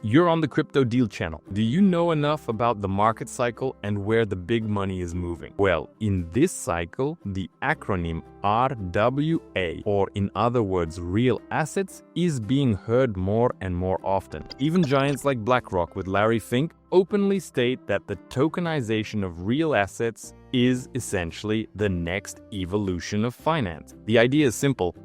You're on the Crypto Deal channel. Do you know enough about the market cycle and where the big money is moving? Well, in this cycle, the acronym RWA, or in other words, real assets, is being heard more and more often. Even giants like BlackRock with Larry Fink openly state that the tokenization of real assets is essentially the next evolution of finance. The idea is simple.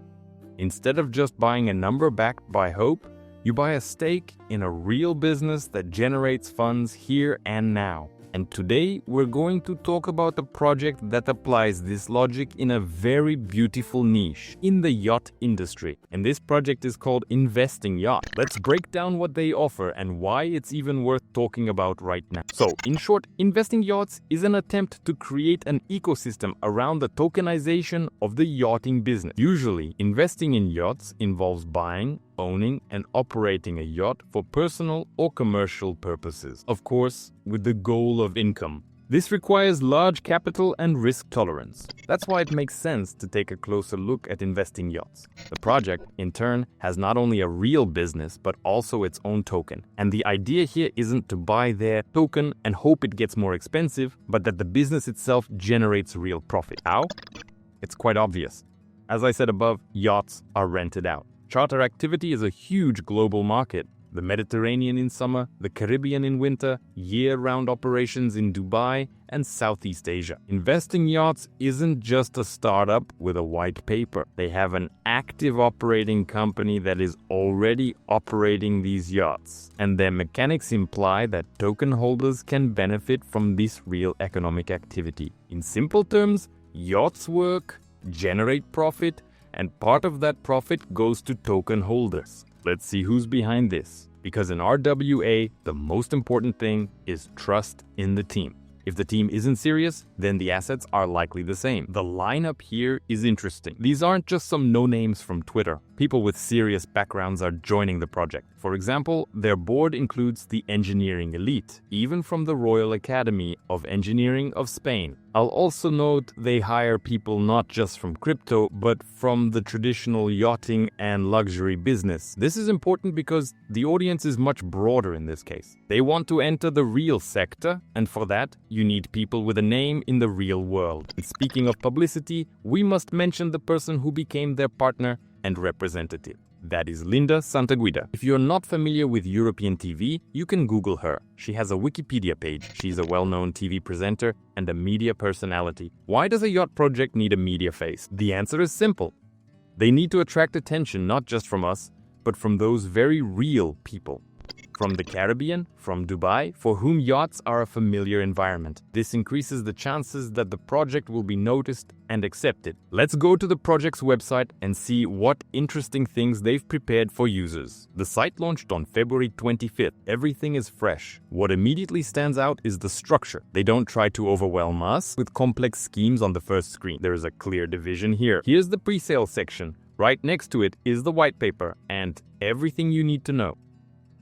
Instead of just buying a number backed by hope, you buy a stake in a real business that generates funds here and now. And today, we're going to talk about a project that applies this logic in a very beautiful niche, in the yacht industry. And this project is called Investing Yachts. Let's break down what they offer and why it's even worth talking about right now. So, in short, Investing Yachts is an attempt to create an ecosystem around the tokenization of the yachting business. Usually, investing in yachts involves buying, owning and operating a yacht for personal or commercial purposes, of course, with the goal of income. This requires large capital and risk tolerance. That's why it makes sense to take a closer look at Investing Yachts. The project, in turn, has not only a real business, but also its own token. And the idea here isn't to buy their token and hope it gets more expensive, but that the business itself generates real profit. How? It's quite obvious. As I said above, yachts are rented out. Charter activity is a huge global market. The Mediterranean in summer, the Caribbean in winter, year-round operations in Dubai and Southeast Asia. Investing Yachts isn't just a startup with a white paper. They have an active operating company that is already operating these yachts. And their mechanics imply that token holders can benefit from this real economic activity. In simple terms, yachts work, generate profit, and part of that profit goes to token holders. Let's see who's behind this. Because in RWA, the most important thing is trust in the team. If the team isn't serious, then the assets are likely the same. The lineup here is interesting. These aren't just some no-names from Twitter. People with serious backgrounds are joining the project. For example, their board includes the engineering elite, even from the Royal Academy of Engineering of Spain. I'll also note they hire people not just from crypto, but from the traditional yachting and luxury business. This is important because the audience is much broader in this case. They want to enter the real sector, and for that, you need people with a name in the real world. And speaking of publicity, we must mention the person who became their partner and representative. That is Linda Santaguida. If you're not familiar with European TV, you can Google her. She has a Wikipedia page. She's a well-known TV presenter and a media personality. Why does a yacht project need a media face? The answer is simple. They need to attract attention not just from us, but from those very real people. From the Caribbean, from Dubai, for whom yachts are a familiar environment. This increases the chances that the project will be noticed and accepted. Let's go to the project's website and see what interesting things they've prepared for users. The site launched on February 25th. Everything is fresh. What immediately stands out is the structure. They don't try to overwhelm us with complex schemes on the first screen. There is a clear division here. Here's the pre-sale section. Right next to it is the white paper and everything you need to know.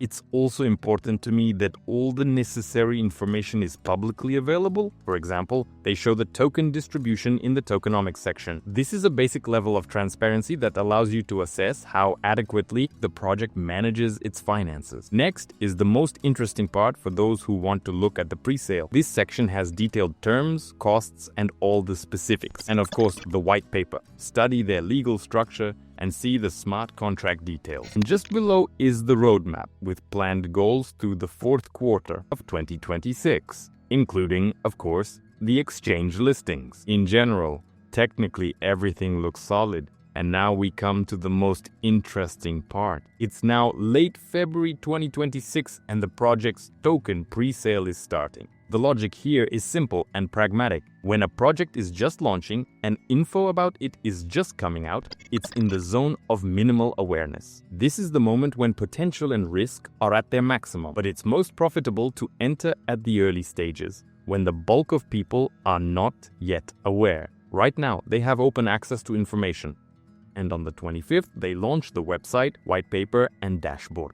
It's also important to me that all the necessary information is publicly available. For example, they show the token distribution in the tokenomics section. This is a basic level of transparency that allows you to assess how adequately the project manages its finances. Next is the most interesting part for those who want to look at the pre-sale. This section has detailed terms, costs, and all the specifics. And of course, the white paper. Study their legal structure and see the smart contract details. And just below is the roadmap with planned goals through the fourth quarter of 2026, including, of course, the exchange listings. In general, technically everything looks solid. And now we come to the most interesting part. It's now late February 2026 and the project's token pre-sale is starting. The logic here is simple and pragmatic. When a project is just launching and info about it is just coming out, it's in the zone of minimal awareness. This is the moment when potential and risk are at their maximum, but it's most profitable to enter at the early stages, when the bulk of people are not yet aware. Right now, they have open access to information. And on the 25th, they launch the website, white paper, and dashboard.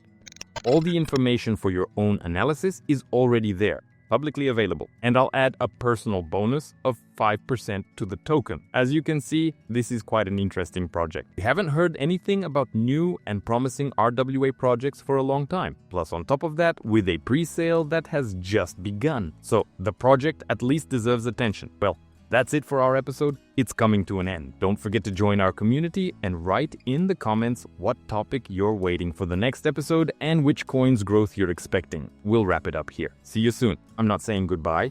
All the information for your own analysis is already there. publicly available. And I'll add a personal bonus of 5% to the token. As you can see, this is quite an interesting project. We haven't heard anything about new and promising RWA projects for a long time. Plus on top of that, with a pre-sale that has just begun. So the project at least deserves attention. Well, that's it for our episode. It's coming to an end. Don't forget to join our community and write in the comments what topic you're waiting for the next episode and which coin's growth you're expecting. We'll wrap it up here. See you soon. I'm not saying goodbye.